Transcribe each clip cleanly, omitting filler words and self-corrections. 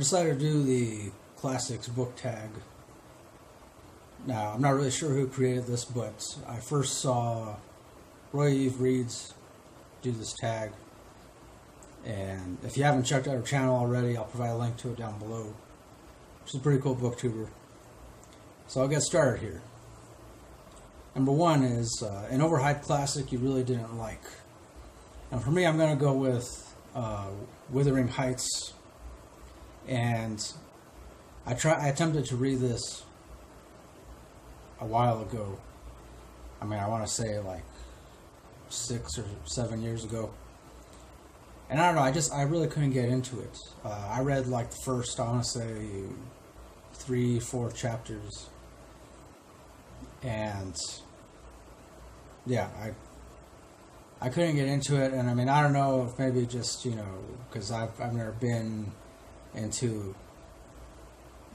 decided to do the classics book tag. Now, I'm not really sure who created this, but I first saw Roya Eve Reads do this tag. And if you haven't checked out her channel already, I'll provide a link to it down below. She's a pretty cool booktuber. So I'll get started here. Number one is an overhyped classic you really didn't like. And for me, I'm going to go with Wuthering Heights. And I attempted to read this a while ago. I mean, I want to say like 6 or 7 years ago. And I don't know, I really couldn't get into it. I read like the first, I want to say 3-4 chapters. And yeah, I couldn't get into it. And I mean, I don't know if maybe just, because I've never been into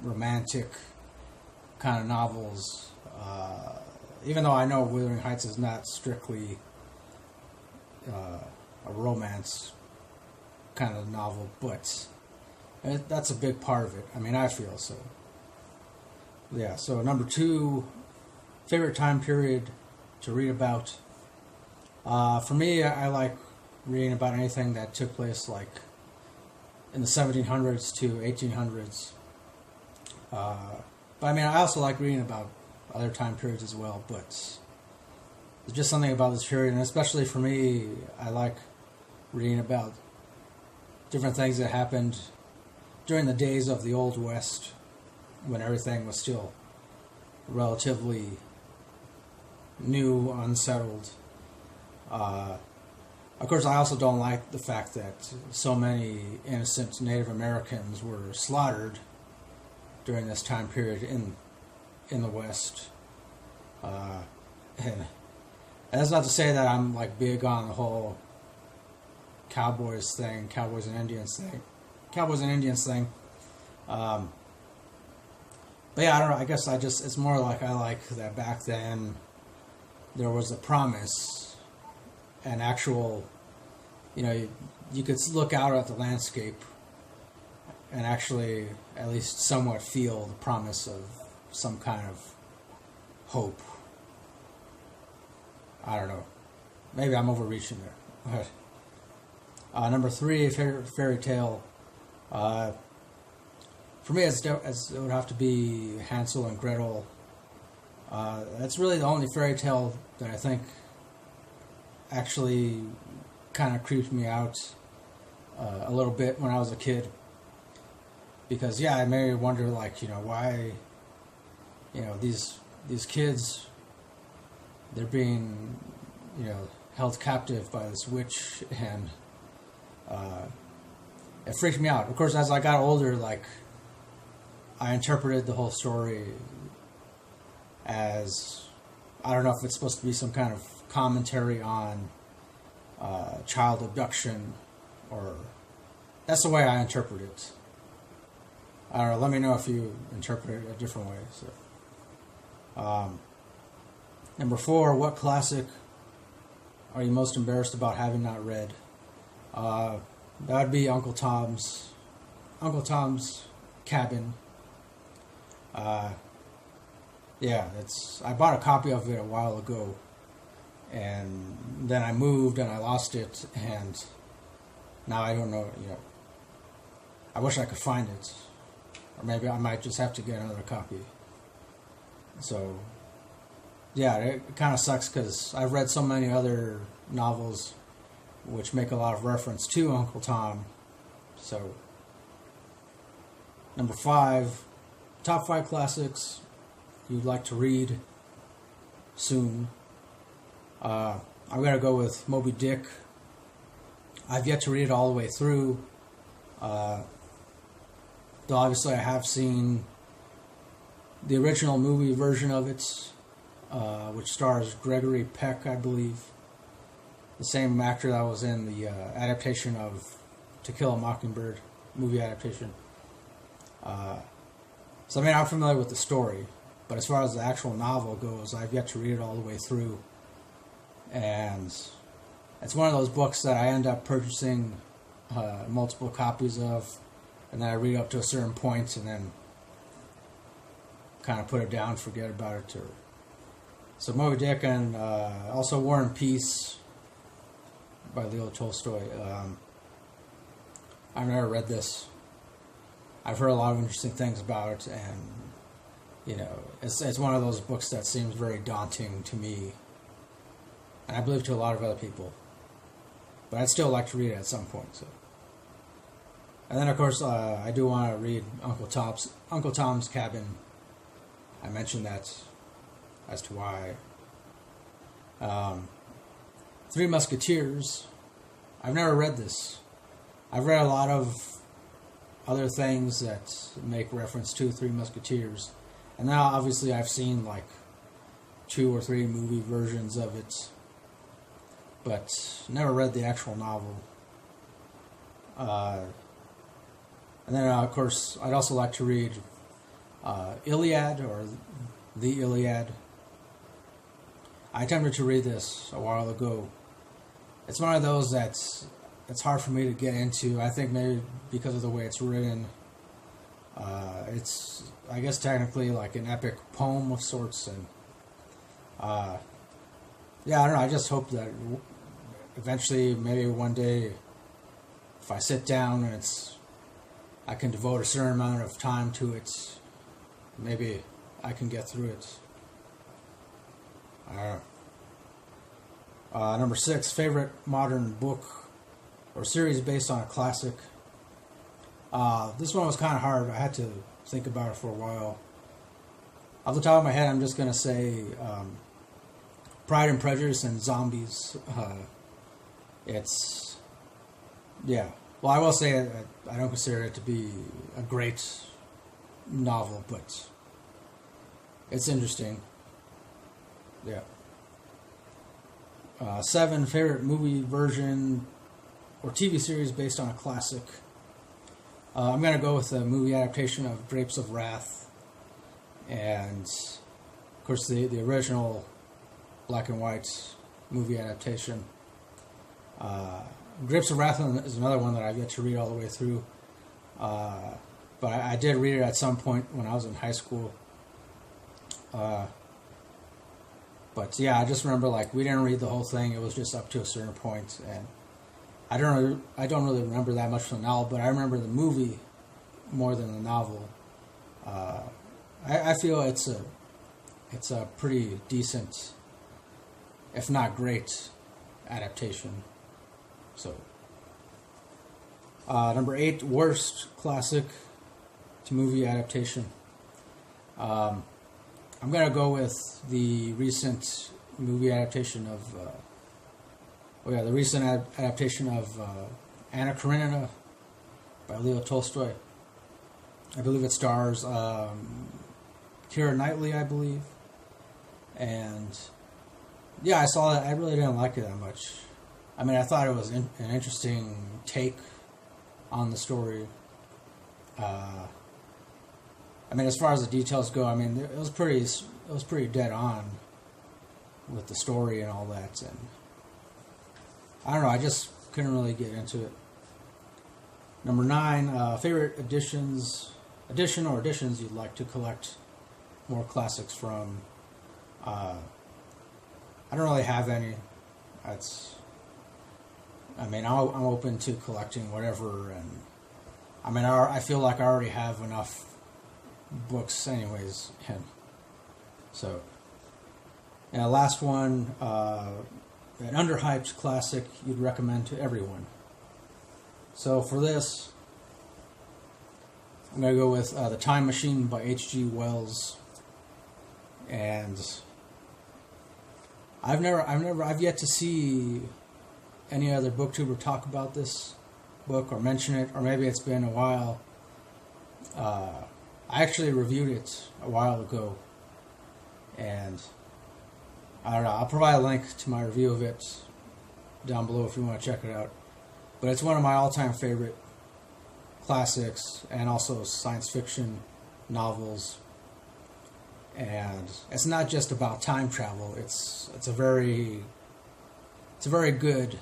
romantic kind of novels. Even though I know Wuthering Heights is not strictly a romance kind of novel, but that's a big part of it. I mean, I feel so. Yeah, so number 2, favorite time period to read about. For me, I like reading about anything that took place like in the 1700s to 1800s. But I mean, I also like reading about other time periods as well, but there's just something about this period, and especially for me, I like reading about different things that happened during the days of the Old West, when everything was still relatively new, unsettled. Of course, I also don't like the fact that so many innocent Native Americans were slaughtered during this time period in the West. And that's not to say that I'm like big on the whole Cowboys and Indians thing. But yeah, I don't know, I guess it's more like I like that back then there was a promise, an actual, you could look out at the landscape and actually at least somewhat feel the promise of some kind of hope. I don't know. Maybe I'm overreaching there. Number 3, fairy tale. For me, it would have to be Hansel and Gretel. That's really the only fairy tale that I think actually kind of creeped me out a little bit when I was a kid. Because, yeah, I may wonder, like, why, these kids, they're being, held captive by this witch, and it freaked me out. Of course, as I got older, like, I interpreted the whole story as, I don't know if it's supposed to be some kind of commentary on child abduction, or that's the way I interpret it. I don't know, let me know if you interpret it a different way. So, number 4, what classic are you most embarrassed about having not read? That would be Uncle Tom's Cabin. Yeah, I bought a copy of it a while ago, and then I moved and I lost it, and now I don't know, I wish I could find it, or maybe I might just have to get another copy. So, yeah, it kind of sucks because I've read so many other novels which make a lot of reference to Uncle Tom. So, number 5, top 5 classics you'd like to read soon. I'm going to go with Moby Dick. I've yet to read it all the way through. Though obviously I have seen the original movie version of it, which stars Gregory Peck, I believe. The same actor that was in the adaptation of To Kill a Mockingbird, movie adaptation. So I mean, I'm familiar with the story, but as far as the actual novel goes, I've yet to read it all the way through. And it's one of those books that I end up purchasing multiple copies of, and then I read up to a certain point, and then kind of put it down, forget about it. So Moby Dick, and also War and Peace by Leo Tolstoy. I've never read this. I've heard a lot of interesting things about it, and it's one of those books that seems very daunting to me, and I believe to a lot of other people. But I'd still like to read it at some point. So, and then of course I do want to read Uncle Tom's Cabin. I mentioned that as to why. Three Musketeers. I've never read this. I've read a lot of other things that make reference to Three Musketeers. And now, obviously, I've seen like 2 or 3 movie versions of it, but never read the actual novel. And then, of course, I'd also like to read Iliad, or The Iliad. I attempted to read this a while ago. It's one of those that's it's hard for me to get into. I think maybe because of the way it's written. It's, I guess, technically like an epic poem of sorts, and yeah, I don't know. I just hope that eventually, maybe one day, if I sit down and I can devote a certain amount of time to it, maybe I can get through it. I don't know. Number 6, favorite modern book or series based on a classic. This one was kind of hard. I had to think about it for a while. Off the top of my head, I'm just going to say Pride and Prejudice and Zombies. It's, yeah. Well, I will say I don't consider it to be a great novel, but it's interesting. Yeah. 7, favorite movie version or TV series based on a classic. I'm going to go with the movie adaptation of Grapes of Wrath. And, of course, the original black and white movie adaptation. Grapes of Wrath is another one that I've yet to read all the way through. But I did read it at some point when I was in high school. But yeah, I just remember like we didn't read the whole thing. It was just up to a certain point, and I don't really remember that much from the novel. But I remember the movie more than the novel. I feel it's a pretty decent, if not great, adaptation. So number 8, worst classic to movie adaptation. I'm going to go with the recent movie adaptation of, the recent adaptation of Anna Karenina by Leo Tolstoy. I believe it stars Keira Knightley, I believe. And, yeah, I saw that. I really didn't like it that much. I mean, I thought it was an interesting take on the story. I mean, as far as the details go, I mean, it was pretty dead on with the story and all that, and I don't know, I just couldn't really get into it. Number 9, favorite edition or editions you'd like to collect more classics from. I don't really have any. I'm open to collecting whatever, and I mean, I feel like I already have enough books anyways, and so, and last one, an underhyped classic you'd recommend to everyone. So for this, I'm going to go with The Time Machine by H.G. Wells, and I've yet to see any other booktuber talk about this book or mention it, or maybe it's been a while. I actually reviewed it a while ago, and I don't know, I'll provide a link to my review of it down below if you want to check it out. But it's one of my all-time favorite classics and also science fiction novels. And it's not just about time travel. It's a very good,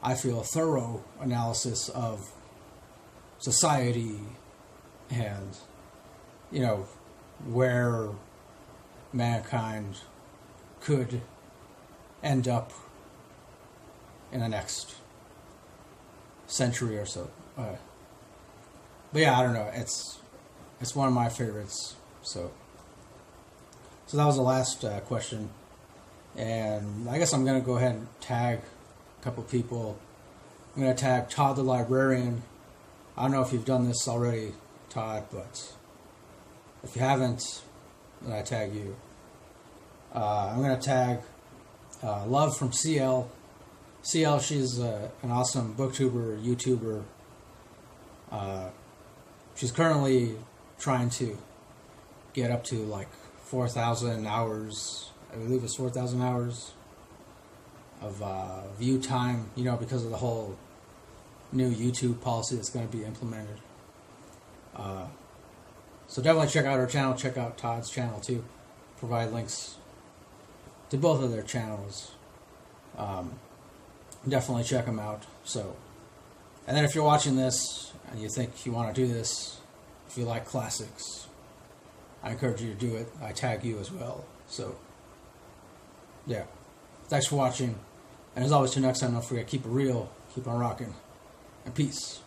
I feel, thorough analysis of society and, you know, where mankind could end up in the next century or so. But yeah, I don't know. It's one of my favorites. So that was the last question, and I guess I'm gonna go ahead and tag a couple people. I'm gonna tag Todd the Librarian. I don't know if you've done this already, Todd, but if you haven't, then I tag you. I'm gonna tag LuvFromCL. CL, she's an awesome booktuber, YouTuber. She's currently trying to get up to like 4,000 hours. I believe it's 4,000 hours of view time, you know, because of the whole new YouTube policy that's going to be implemented. So definitely check out her channel. Check out Todd's channel too. Provide links to both of their channels. Definitely check them out. So, and then if you're watching this and you think you want to do this, if you like classics, I encourage you to do it. I tag you as well. So, yeah. Thanks for watching. And as always, till next time, don't forget, keep it real, keep on rocking, and peace.